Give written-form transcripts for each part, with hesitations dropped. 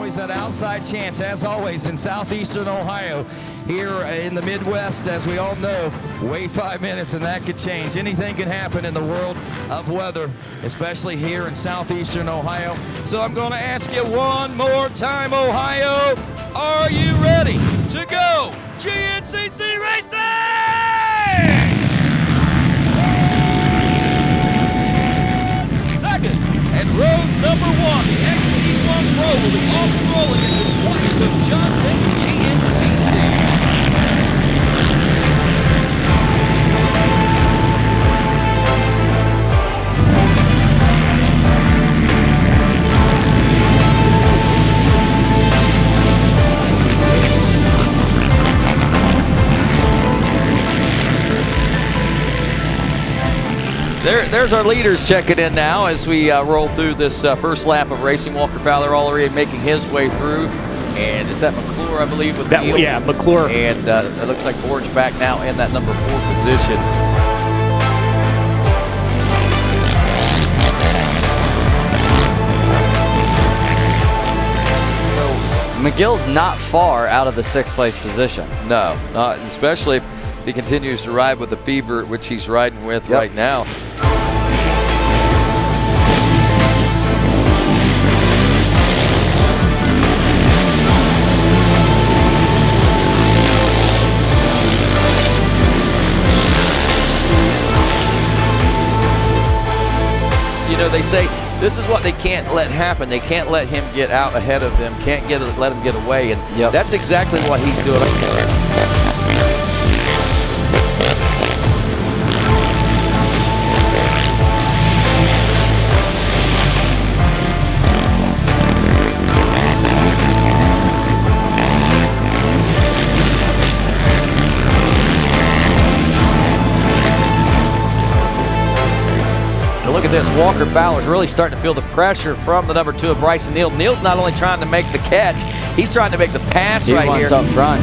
always that outside chance, as always, in southeastern Ohio. Here in the Midwest, as we all know, wait 5 minutes and that could change. Anything can happen in the world of weather, especially here in southeastern Ohio. So I'm going to ask you one more time, Ohio, are you ready to go GNCC racing? And road number one, the XC1 Pro will be off and rolling in this place with John Penton, GNCC. There's our leaders checking in now as we roll through this first lap of racing. Walker Fowler already making his way through. And is that McClure, I believe, with Neal? Yeah, McClure. And it looks like Borge back now in that number 4 position. McGill's not far out of the 6th place position. No, not especially if he continues to ride with the fever, which he's riding with right now. You know, they say this is what they can't let happen. They can't let him get out ahead of them, can't let him get away, and that's exactly what he's doing. Look at this, Walker Fowler's really starting to feel the pressure from the number 2 of Bryson Neal. Neal's not only trying to make the catch, he's trying to make the pass right here. He wants up front.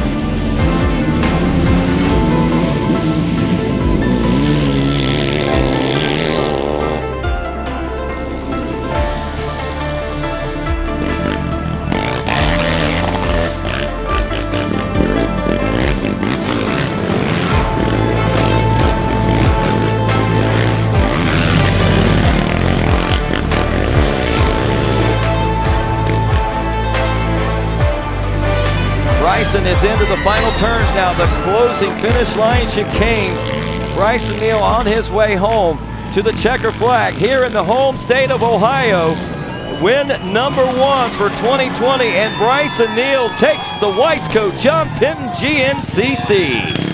Bryson is into the final turns now, the closing finish line chicanes. Bryson Neal on his way home to the checker flag here in the home state of Ohio. Win number 1 for 2020, and Bryson Neal takes the Weisco John Penton GNCC.